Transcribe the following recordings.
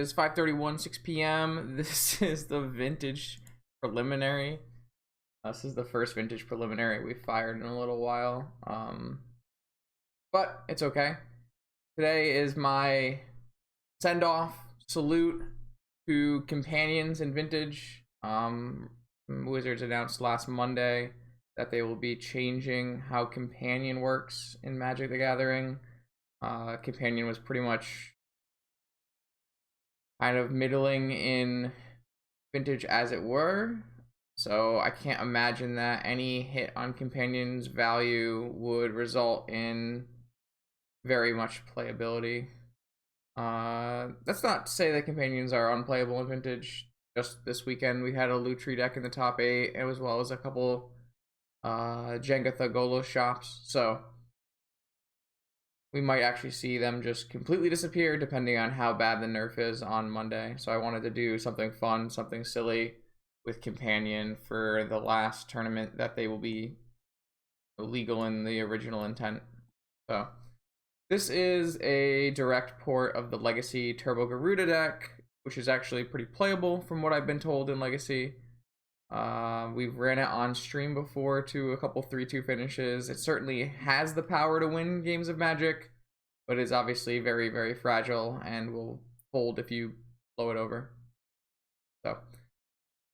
is 5:31, 6 p.m. This is the vintage preliminary. This is the first vintage preliminary we've fired in a little while. But it's okay. Today is my send-off salute to companions in vintage. Wizards announced last Monday that they will be changing how companion works in Magic the Gathering. Companion was pretty much kind of middling in vintage as it were, so I can't imagine that any hit on Companion's value would result in very much playability. That's not to say that Companions are unplayable in vintage. Just this weekend we had a Lutri deck in the top 8, as well as a couple Jengatha Golos shops, so we might actually see them just completely disappear depending on how bad the nerf is on Monday. So I wanted to do something fun, something silly with Companion for the last tournament that they will be illegal in the original intent. So this is a direct port of the Legacy Turbo Gyruda deck, which is actually pretty playable from what I've been told in Legacy. We've ran it on stream before to a couple 3-2 finishes. It certainly has the power to win games of Magic, but is obviously very, very fragile and will fold if you blow it over. So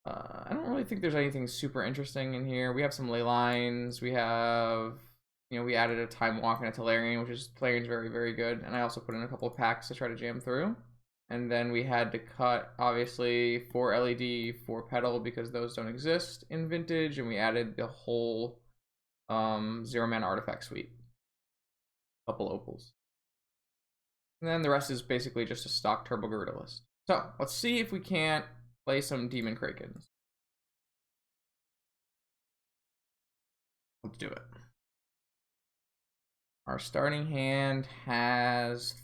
I don't really think there's anything super interesting in here. We have some ley lines. We have, we added a Time Walk and a Tolarian, which is Tolarian's very, very good. And I also put in a couple of packs to try to jam through. And then we had to cut, obviously, 4 LED, 4 Petal, because those don't exist in Vintage, and we added the whole 0-mana artifact suite. A couple opals. And then the rest is basically just a stock Turbo Gyruda list. So, let's see if we can't play some Demon Krakens. Let's do it. Our starting hand has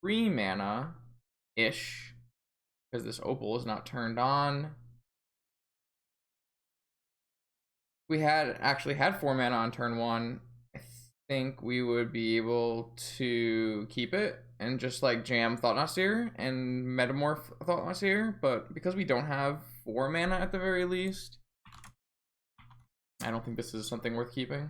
3 mana. Ish, because this opal is not turned on. We had actually had 4 mana on turn 1. I think we would be able to keep it and just like jam Thought-Knot Seer and Metamorph Thought-Knot Seer, but because we don't have 4 mana at the very least, I don't think this is something worth keeping.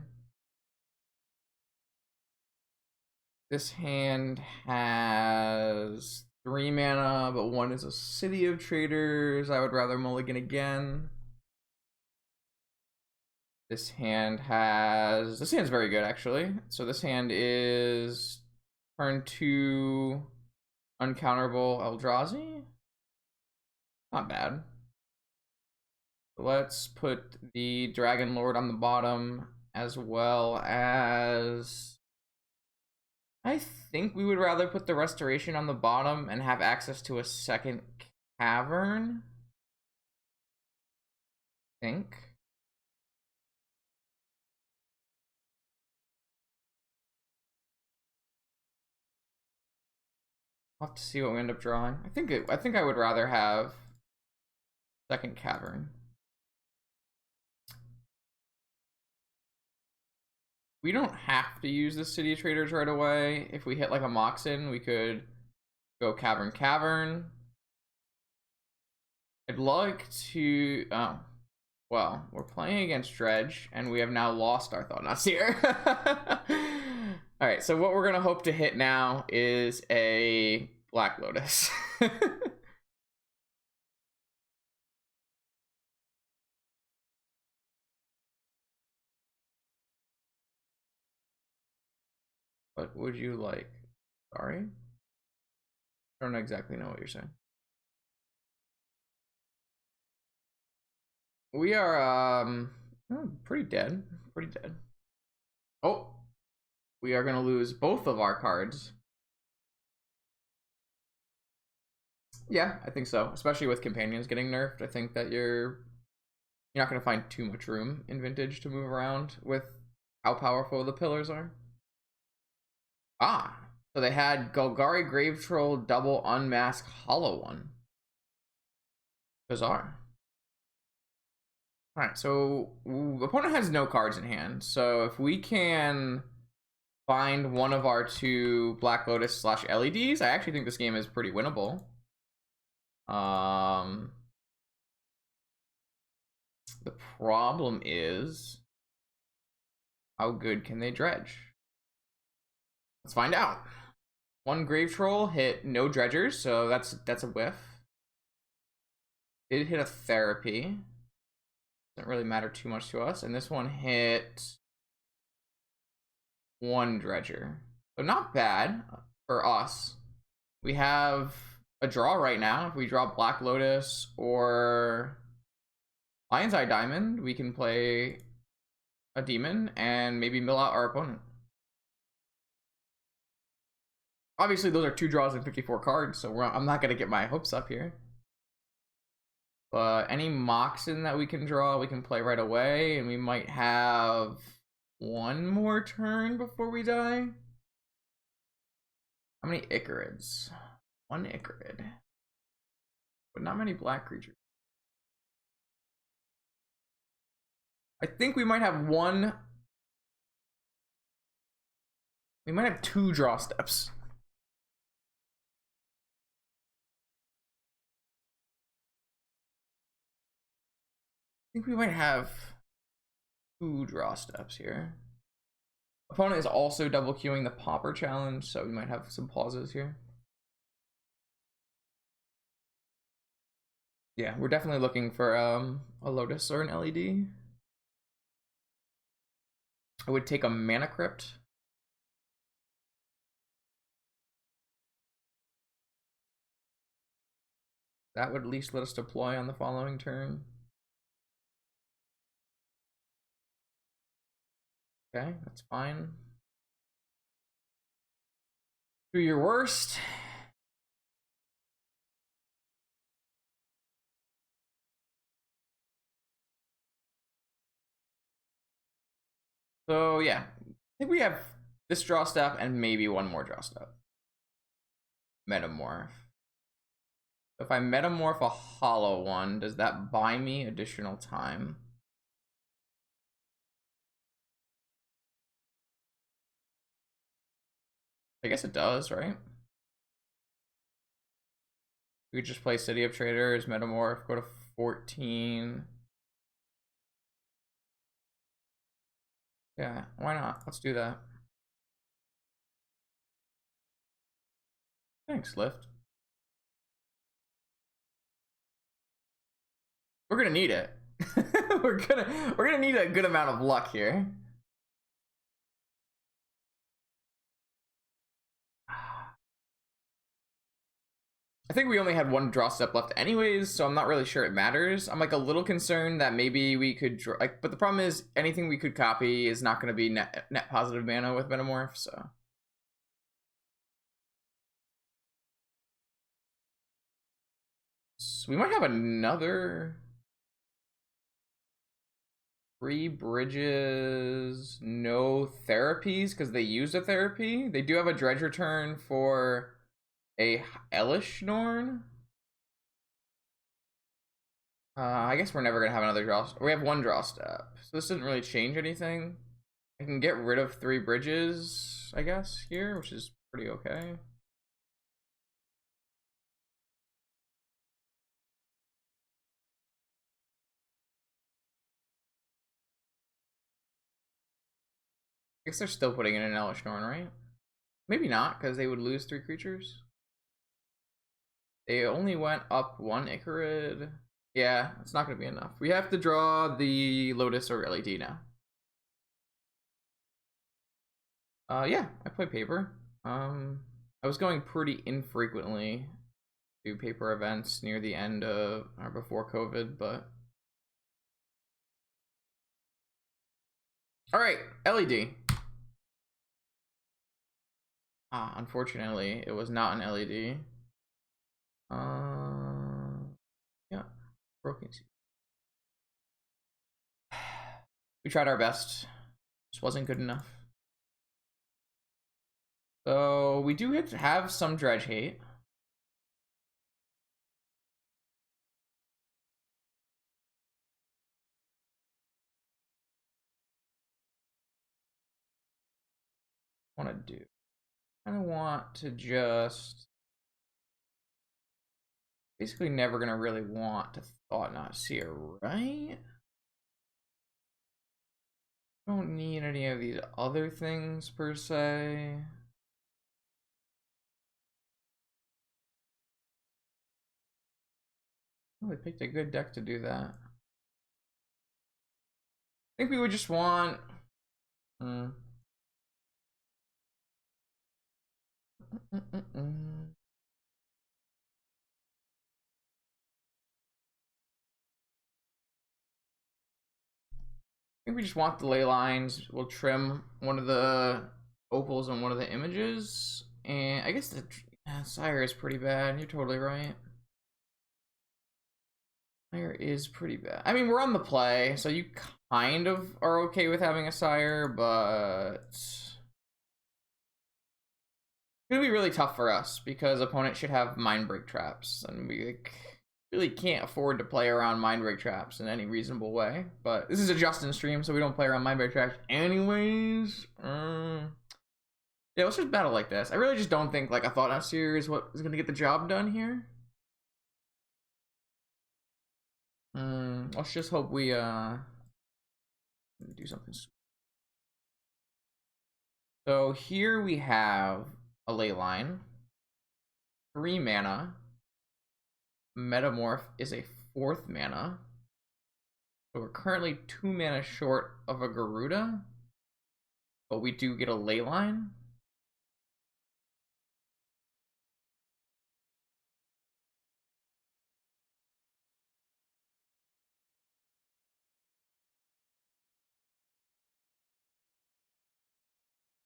This hand has 3 mana, but 1 is a City of Traders. I would rather mulligan again. This hand's very good, actually. So this hand is turn 2 uncounterable Eldrazi. Not bad. Let's put the Dragon Lord on the bottom, as well as, I think we would rather put the Restoration on the bottom and have access to a second cavern. I think. I'll have to see what we end up drawing. I think I would rather have second cavern. We don't have to use the City of Traders right away. If we hit like a Moxen, we could go Cavern Cavern. I'd like to, oh, well, we're playing against Dredge, and we have now lost our Thought-Knot Seer. Alright, so what we're gonna hope to hit now is a Black Lotus. What would you like? Sorry? I don't exactly know what you're saying. We are, pretty dead. Pretty dead. Oh! We are gonna lose both of our cards. Yeah, I think so. Especially with Companions getting nerfed. I think that you're not gonna find too much room in Vintage to move around with how powerful the pillars are. Ah, so they had Golgari Grave Troll double unmask hollow one. Bizarre. Alright, so the opponent has no cards in hand. So if we can find one of our 2 Black Lotus / LEDs, I actually think this game is pretty winnable. The problem is, how good can they dredge? Let's find out. One Grave Troll hit no dredgers, so that's a whiff. It hit a therapy. Doesn't really matter too much to us. And this one hit one dredger. So not bad for us. We have a draw right now. If we draw Black Lotus or Lion's Eye Diamond, we can play a demon and maybe mill out our opponent. Obviously, those are 2 draws and 54 cards, so I'm not going to get my hopes up here. But any Moxen that we can draw, we can play right away, and we might have one more turn before we die. How many Icarids? One Icarid. But not many black creatures. I think we might have one. We might have 2 draw steps. I think we might have 2 draw steps here. Opponent is also double queuing the Pauper challenge, so we might have some pauses here. Yeah, we're definitely looking for a Lotus or an LED. I would take a Mana Crypt. That would at least let us deploy on the following turn. Okay, that's fine. Do your worst. So yeah, I think we have this draw step and maybe one more draw step. Metamorph. If I metamorph a hollow one, does that buy me additional time? I guess it does, right? We could just play City of Traders, metamorph, go to 14. Yeah, why not? Let's do that. Thanks, Lift. We're gonna need it. we're gonna need a good amount of luck here. I think we only had one draw step left anyways, so I'm not really sure it matters. I'm like a little concerned that maybe we could draw, like, but the problem is anything we could copy is not going to be net positive mana with Metamorph, so. So we might have another 3 bridges, no therapies because they used a therapy. They do have a dredge return for a Hellish Norn. I guess we're never gonna have another draw. We have 1 draw step, so this doesn't really change anything. I can get rid of 3 bridges, I guess, here, which is pretty okay. I guess they're still putting in an Hellish Norn, right? Maybe not, because they would lose 3 creatures. They only went up 1 Icarid. Yeah, it's not going to be enough. We have to draw the Lotus or LED now. Yeah, I play paper. I was going pretty infrequently to paper events near the end of or before COVID, but all right, LED. Unfortunately, it was not an LED. Yeah, broken. We tried our best. Just wasn't good enough. So we do have some dredge hate. Want to do? I want to just Basically never gonna really want to thought not seer, right? Don't need any of these other things per se. Oh, they picked a good deck to do that. I think we would just want. Mm. I think we just want the ley lines. We'll trim one of the opals on one of the images. And I guess the Sire is pretty bad. You're totally right. Sire is pretty bad. I mean, we're on the play, so you kind of are okay with having a Sire, but it's gonna be really tough for us because opponents should have mind break traps, and we like, really can't afford to play around mind break traps in any reasonable way. But this is a Justin stream, so we don't play around mind break traps anyways. Yeah, let's just battle like this. I really just don't think like a Thought Not Seer is what is gonna get the job done here. Let's just hope we do something. So here we have a ley line, 3 mana. Metamorph is a 4th mana. So we're currently 2 mana short of a Gyruda, but we do get a ley line.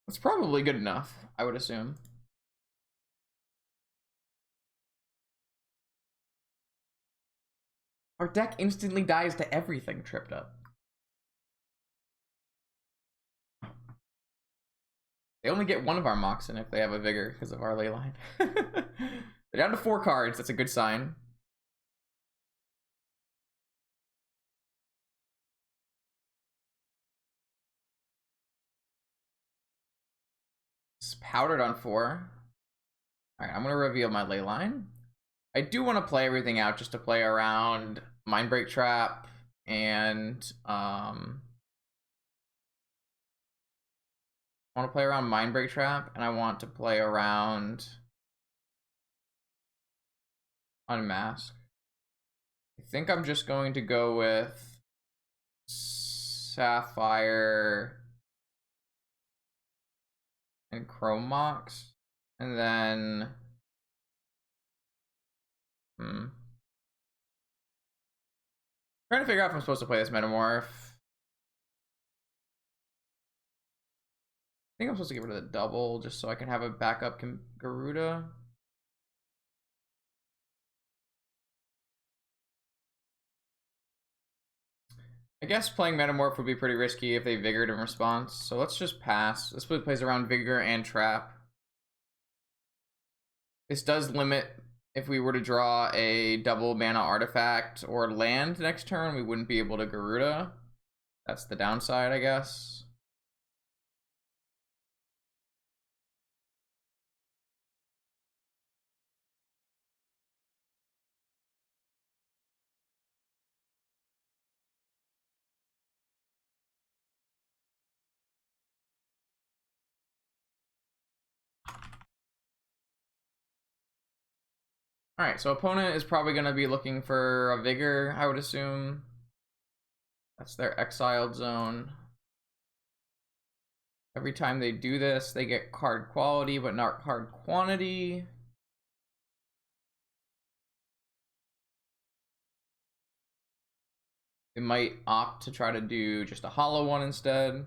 That's probably good enough, I would assume. Our deck instantly dies to everything tripped up. They only get one of our Moxen if they have a Vigor because of our ley line. They're down to 4 cards. That's a good sign. It's powdered on 4. Alright, I'm going to reveal my ley line. I do want to play everything out just to play around Mindbreak Trap and I want to play around Mindbreak Trap, and I want to play around Unmask. I think I'm just going to go with Sapphire and Chrome Mox, and then trying to figure out if I'm supposed to play this Metamorph. I think I'm supposed to get rid of the double just so I can have a backup Gyruda. I guess playing Metamorph would be pretty risky if they Vigored in response, so let's just pass. This plays around Vigor and Trap. This does limit if we were to draw a double mana artifact or land next turn, we wouldn't be able to Gyruda. That's the downside, I guess. Alright, so opponent is probably going to be looking for a Vigor, I would assume. That's their exiled zone. Every time they do this, they get card quality, but not card quantity. They might opt to try to do just a hollow one instead.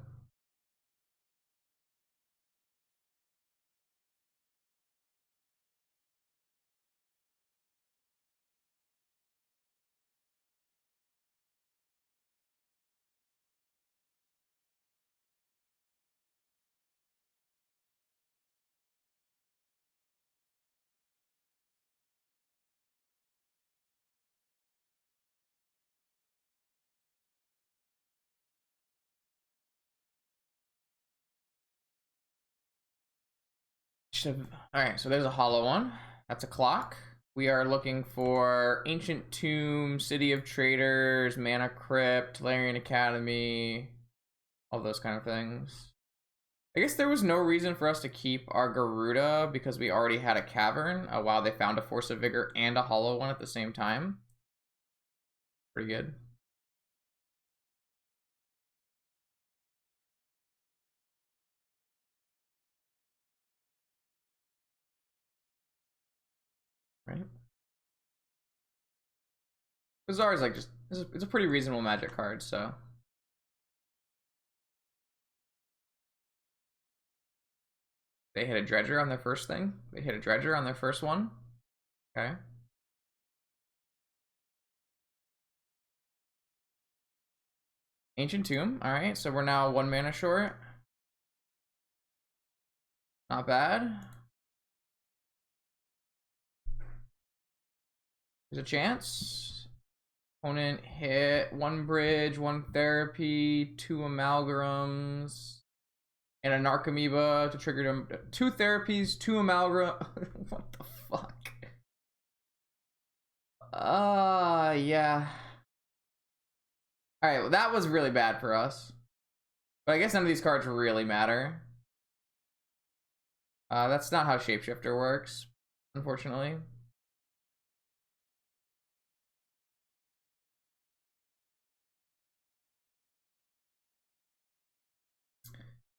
Alright, so there's a hollow one. That's a clock. We are looking for Ancient Tomb, City of Traders, Mana Crypt, Larian Academy, all those kind of things. I guess there was no reason for us to keep our Gyruda because we already had a Cavern. Oh wow, they found a Force of Vigor and a Hollow one at the same time. Pretty good. Right? Bazaar is like just, it's a pretty reasonable Magic card, so. They hit a Dredger on their first thing. They hit a Dredger on their first one. Okay. Ancient Tomb. Alright, so we're now 1 mana short. Not bad. There's a chance. Opponent hit 1 bridge, 1 therapy, 2 amalgams, and a Narcomoeba to trigger them. 2 therapies, 2 amalgam. What the fuck? Yeah. Alright, well, that was really bad for us. But I guess none of these cards really matter. That's not how Shapeshifter works, unfortunately.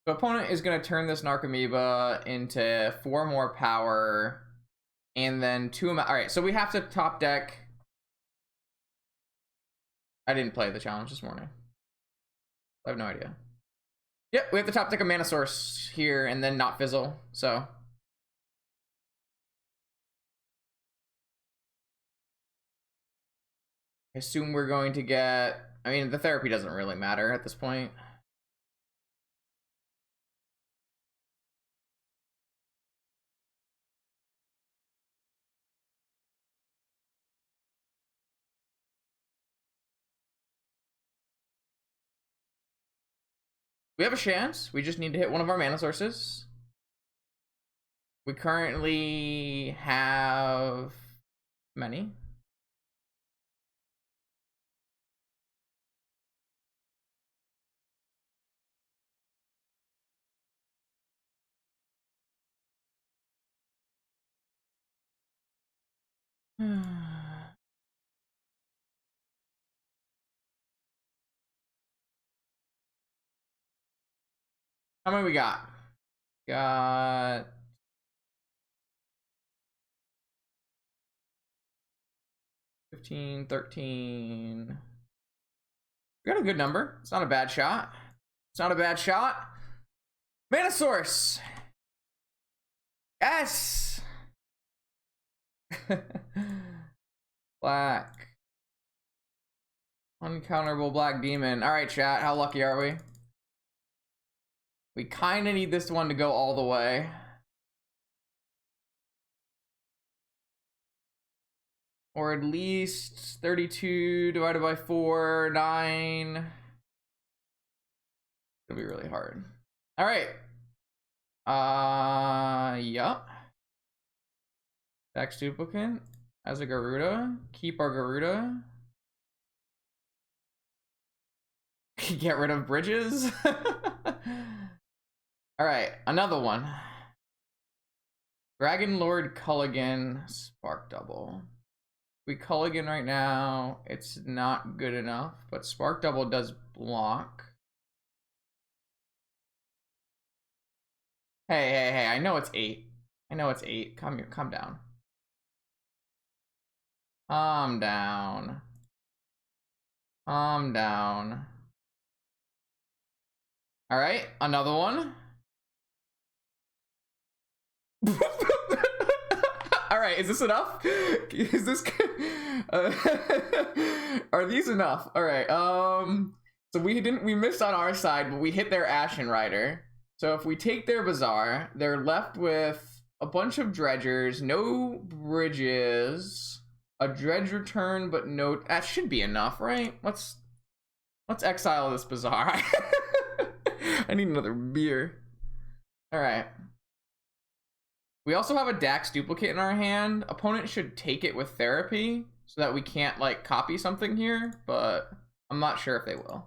The opponent is going to turn this Narcomoeba into 4 more power, and then 2 Alright, so we have to top deck. I didn't play the challenge this morning. I have no idea. Yep, we have to top deck a mana source here and then not fizzle, so. I assume we're going to get, I mean, the therapy doesn't really matter at this point. We have a chance. We just need to hit one of our mana sources. We currently have many. How many we got? Got 15, 13. We got a good number. It's not a bad shot. It's not a bad shot. Mana source. Yes. Black. Uncounterable black demon. All right, chat. How lucky are we? We kind of need this one to go all the way. Or at least 32 divided by 4, 9. It'll be really hard. All right. Yup. Dex duplicate as a Gyruda. Keep our Gyruda. Get rid of bridges. All right, another one. Dragon Lord Culligan, Spark Double. We Culligan right now, it's not good enough, but Spark Double does block. Hey, I know it's 8. I know it's 8. Calm down. Calm down. Calm down. All right, another one. All right, is this enough? Is this are these enough? All right. So we missed on our side, but we hit their Ashen Rider. So if we take their Bazaar, they're left with a bunch of dredgers, no bridges, a dredge return, but no. That should be enough, right? Let's exile this Bazaar. I need another beer. All right. We also have a Dax duplicate in our hand. Opponent should take it with therapy so that we can't like copy something here, but I'm not sure if they will.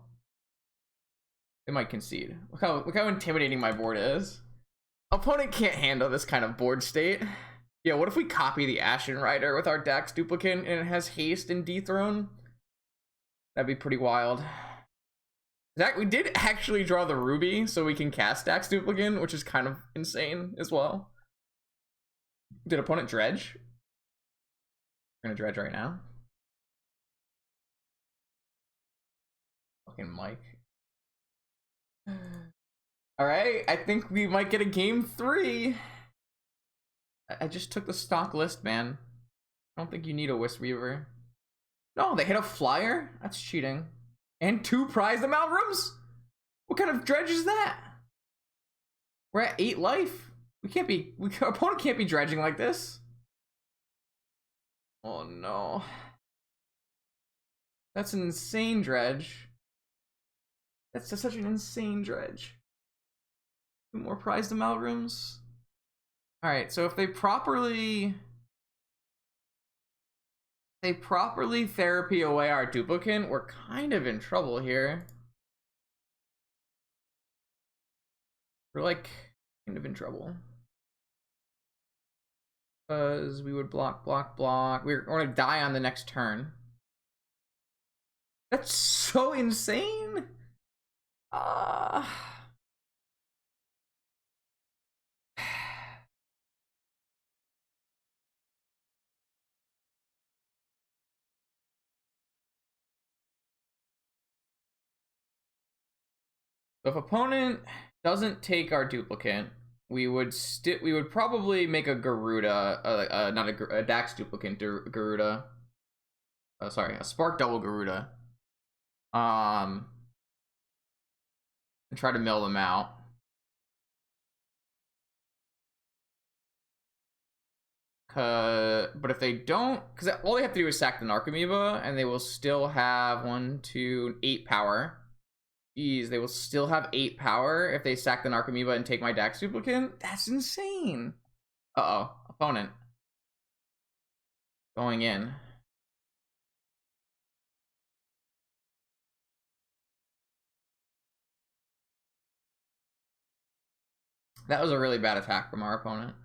They might concede. Look how intimidating my board is. Opponent can't handle this kind of board state. Yeah, what if we copy the Ashen Rider with our Dax duplicate and it has haste and dethrone? That'd be pretty wild. We did actually draw the Ruby so we can cast Dax duplicate, which is kind of insane as well. Did opponent dredge? We're gonna dredge right now. Fucking Mike. Alright, I think we might get a game 3. I just took the stock list, man. I don't think you need a Wisp Weaver. No, they hit a flyer? That's cheating. And 2 prize Amalgams? What kind of dredge is that? We're at 8 life. Our opponent can't be dredging like this. Oh no. That's an insane dredge. That's just such an insane dredge. 2 more prized Amalgams. Alright, so if they properly therapy away our duplicate, we're kind of in trouble here. We're like kind of in trouble. Because we would block. We're gonna die on the next turn. That's so insane. So if opponent doesn't take our duplicate, we would probably make a Gyruda, not a Dax duplicate Gyruda. Sorry, a Spark double Gyruda. And try to mill them out. But if they don't, because all they have to do is sack the Narcomoeba, and they will still have 1, 2, 8 power. Jeez, they will still have 8 power if they sack the Narcomoeba and take my Dax duplicate? That's insane. Uh-oh. Opponent. Going in. That was a really bad attack from our opponent.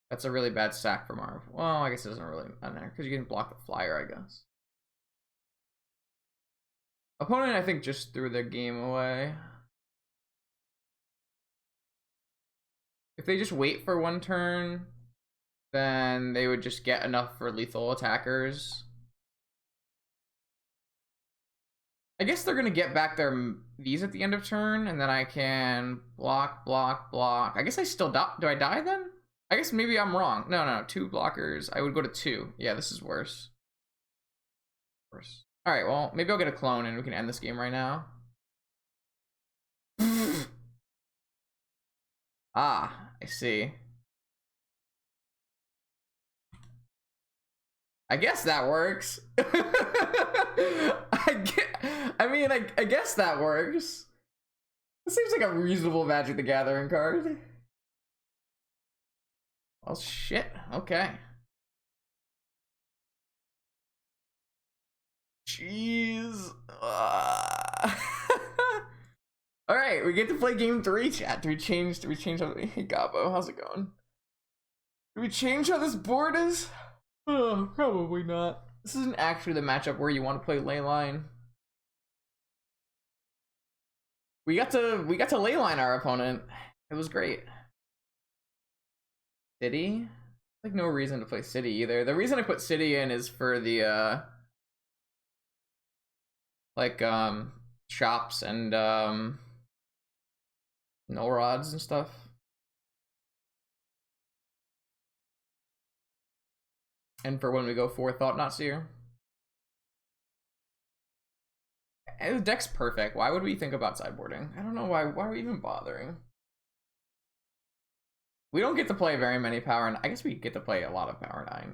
That's a really bad sack from our... Well, I guess it doesn't really matter, because you can block the flyer, I guess. Opponent, I think, just threw the game away. If they just wait for 1 turn, then they would just get enough for lethal attackers. I guess they're gonna get back these at the end of turn, and then I can block. I guess I still die. Do I die then? I guess maybe I'm wrong. No, 2 blockers. I would go to 2. Yeah, this is worse. Alright, well, maybe I'll get a clone and we can end this game right now. Ah, I see. I guess that works. I guess that works. It seems like a reasonable Magic the Gathering card. Well, shit. Okay. Jeez. All right, we get to play game 3, chat. Do we change how... Hey, Gabo, how's it going? Do we change how this board is? Oh, probably not. This isn't actually the matchup where you want to play Leyline. We got to Leyline our opponent. It was great. City? Like no reason to play City either. The reason I put City in is for the shops and null rods and stuff. And for when we go for Thought-Knot Seer. The deck's perfect. Why would we think about sideboarding? I don't know why are we even bothering? We don't get to play very many power, I guess we get to play a lot of power 9.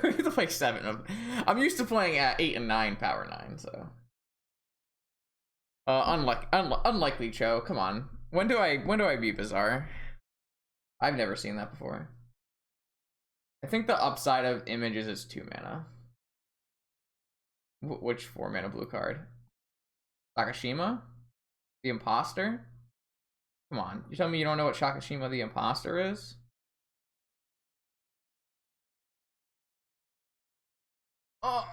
We get to play 7 of them. I'm used to playing at 8 and 9 power 9, so. Unlikely Cho, come on. When do I beat Bizarre? I've never seen that before. I think the upside of images is 2 mana. Which 4 mana blue card? Takashima? The Imposter? Come on, you tell me you don't know what Shakashima the Imposter is? Oh.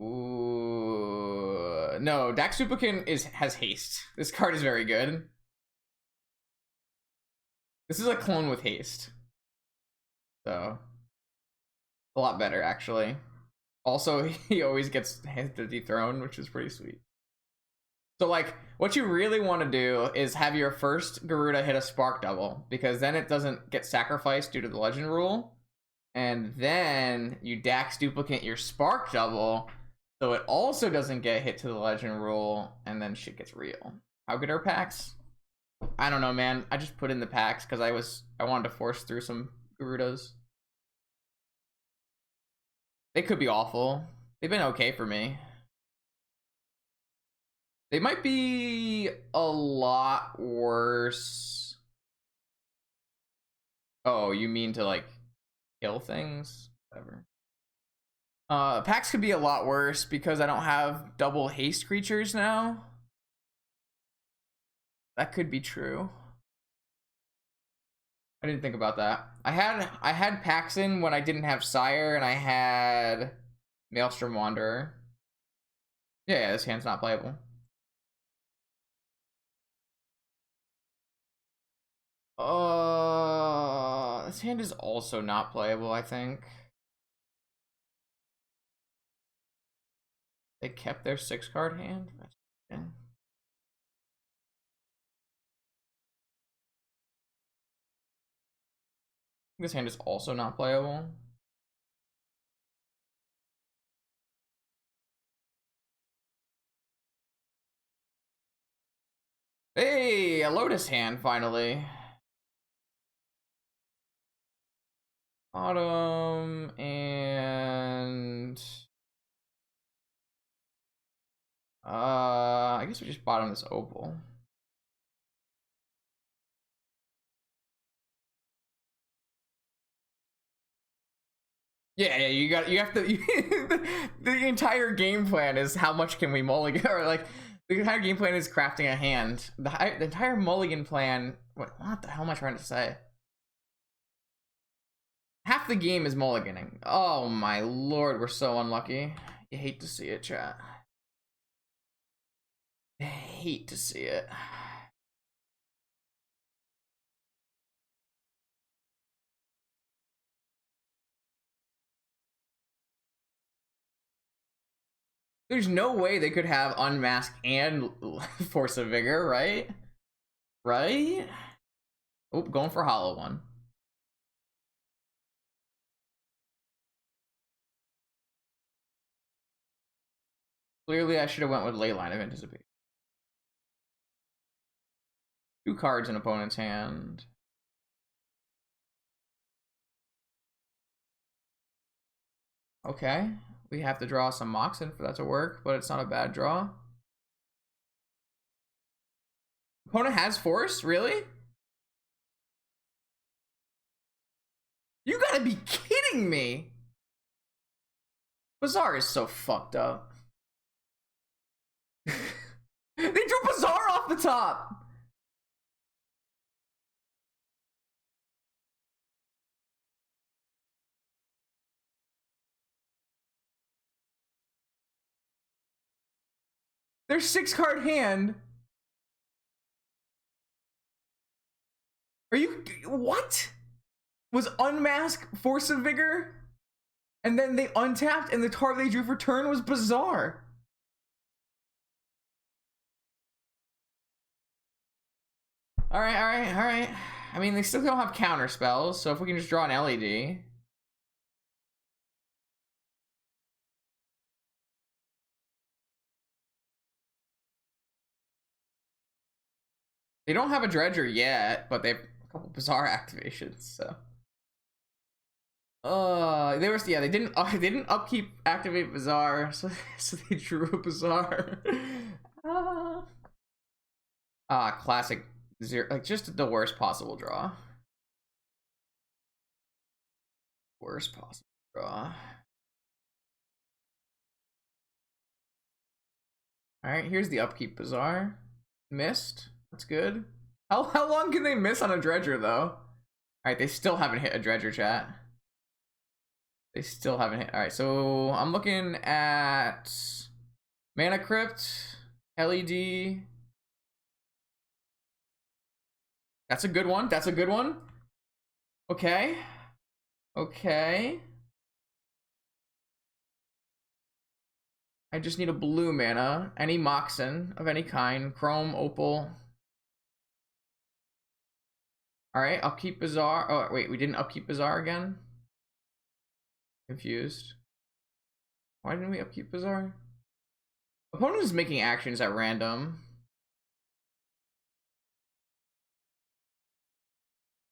Ooh. No, Daxupikin has haste. This card is very good. This is a clone with haste. So a lot better actually. Also, he always gets the dethrone, which is pretty sweet. So like what you really want to do is have your first Gyruda hit a spark double, because then it doesn't get sacrificed due to the legend rule. And then you Dax duplicate your spark double, so it also doesn't get hit to the legend rule, and then shit gets real. How good are packs? I don't know, man. I just put in the packs because I wanted to force through some Gyrudas. They could be awful. They've been okay for me. They might be a lot worse. Oh, you mean to like kill things? Whatever. Packs could be a lot worse because I don't have double haste creatures now. That could be true. I didn't think about that. I had packs in when I didn't have Sire and I had Maelstrom Wanderer. Yeah, this hand's not playable. This hand is also not playable, I think. They kept their 6-card hand? That's okay. This hand is also not playable. Hey, a Lotus hand, finally. Autumn and I guess we just bottom this opal. Yeah, you have to the entire game plan is how much can we mulligan, or like the entire game plan is crafting a hand. The entire mulligan plan, what the hell am I trying to say? Half the game is mulliganing. Oh my lord, we're so unlucky. You hate to see it, chat. I hate to see it. There's no way they could have Unmask and Force of Vigor, right? Right? Oh, going for Hollow One. Clearly, I should have went with Leyline of Anticipation. 2 cards in opponent's hand. Okay, we have to draw some Moxen for that to work, but it's not a bad draw. Opponent has Force? Really? You gotta be kidding me! Bazaar is so fucked up. They drew Bazaar off the top! Their 6-card hand. Are you what? Was Unmask Force of Vigor? And then they untapped and the card they drew for turn was Bazaar. Alright. I mean, they still don't have counter spells, so if we can just draw an LED. They don't have a Dredger yet, but they have a couple Bazaar activations, so. They were, yeah, they didn't upkeep activate Bazaar, so they drew a Bazaar. Classic zero, like just the worst possible draw. Worst possible draw. All right, here's the upkeep Bazaar. Missed. That's good. How long can they miss on a Dredger though? All right, they still haven't hit a Dredger, chat. They still haven't hit. All right, so I'm looking at Mana Crypt, LED. That's a good one. That's a good one. Okay. Okay. I just need a blue mana. Any Moxen of any kind. Chrome, Opal. Alright, upkeep Bazaar. Oh, wait, we didn't upkeep Bazaar again? Confused. Why didn't we upkeep Bazaar? Opponent is making actions at random.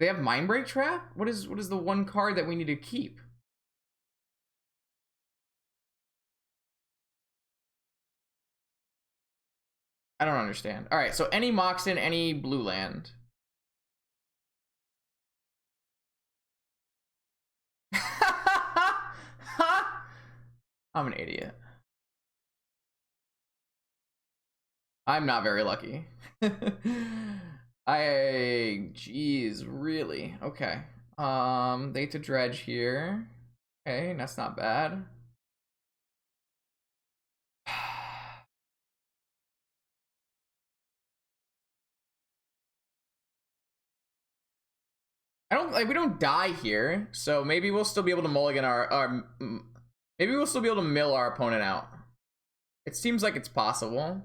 They have Mindbreak Trap? What is the one card that we need to keep? I don't understand. Alright, so any Moxen, any blue land. I'm an idiot. I'm not very lucky. Jeez, really? Okay. They to Dredge here. Okay, that's not bad. We don't die here, so maybe we'll still be able to mulligan maybe we'll still be able to mill our opponent out. It seems like it's possible.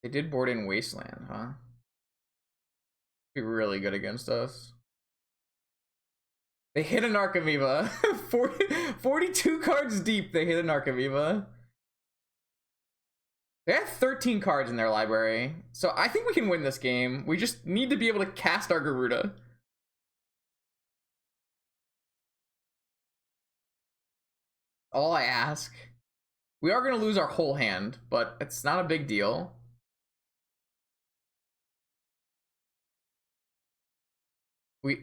They did board in Wasteland, huh? Be really good against us. They hit an Archimiva. 42 cards deep, they hit an Archimiva. They have 13 cards in their library, so I think we can win this game. We just need to be able to cast our Gyruda. All I ask. We are going to lose our whole hand, but it's not a big deal.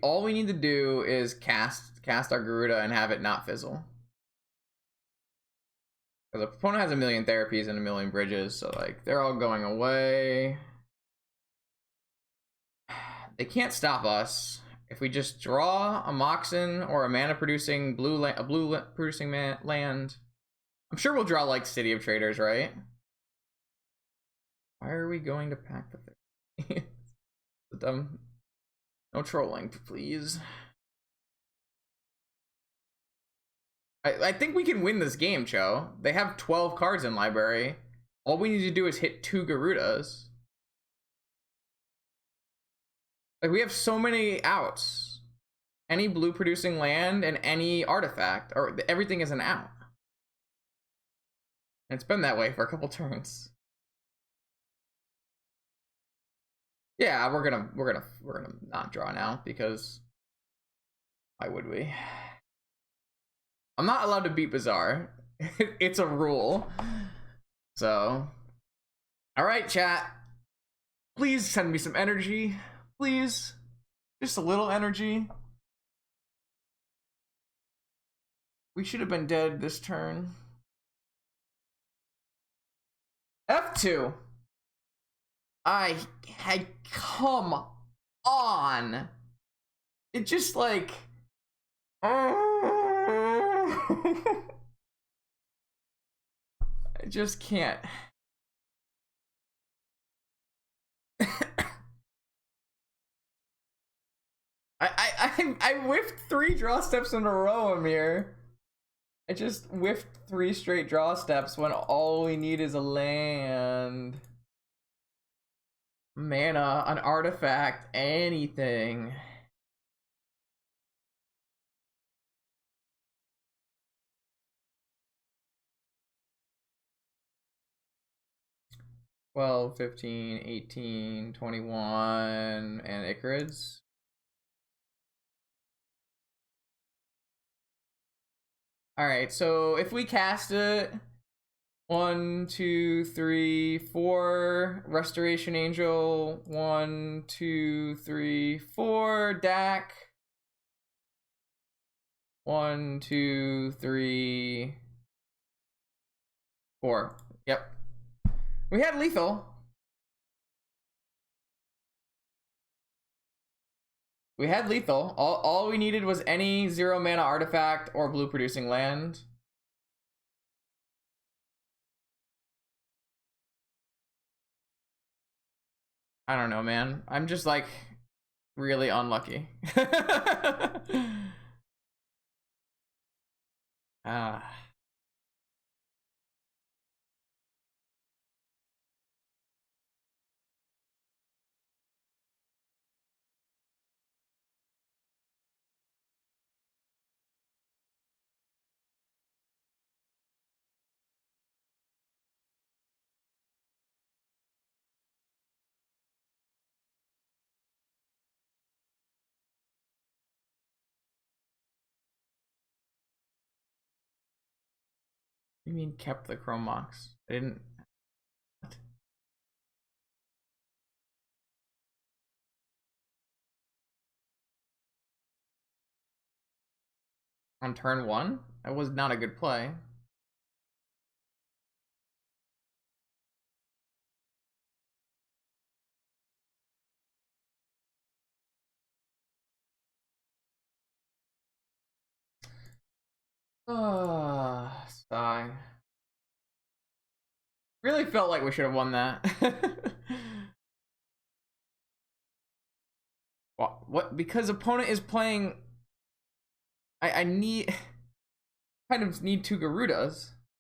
All we need to do is cast our Gyruda and have it not fizzle. Because the opponent has a million therapies and a million bridges, so like they're all going away. They can't stop us. If we just draw a Moxen or a mana producing producing land, I'm sure we'll draw like City of Traders, right? Why are we going to pack the thing? Dumb. No trolling, please. I think we can win this game, Cho. They have 12 cards in library. All we need to do is hit 2 Gyrudas. Like, we have so many outs. Any blue producing land and any artifact, or everything is an out. And it's been that way for a couple turns. Yeah, we're gonna not draw now because why would we? I'm not allowed to beat Bazaar. It's a rule. So, all right, chat. Please send me some energy. Please, just a little energy. We should have been dead this turn. F2. Come on. It just like I just can't. I whiffed 3 draw steps in a row, Amir. I just whiffed 3 straight draw steps when all we need is a land. Mana, an artifact, anything. 12, 15, 18, 21, and Icarids. Alright, so if we cast it, 1, 2, 3, 4, Restoration Angel, 1, 2, 3, 4, DAC. 1, 2, 3, 4. Yep. We had lethal. We had lethal. All we needed was any 0 mana artifact or blue producing land. I don't know, man. I'm just like really unlucky. Ah. You mean kept the Chrome Mox? I didn't. What? On turn 1? That was not a good play. Ah, sigh. Really felt like we should have won that. What? Because opponent is playing. I need kind of need 2 Gyrudas.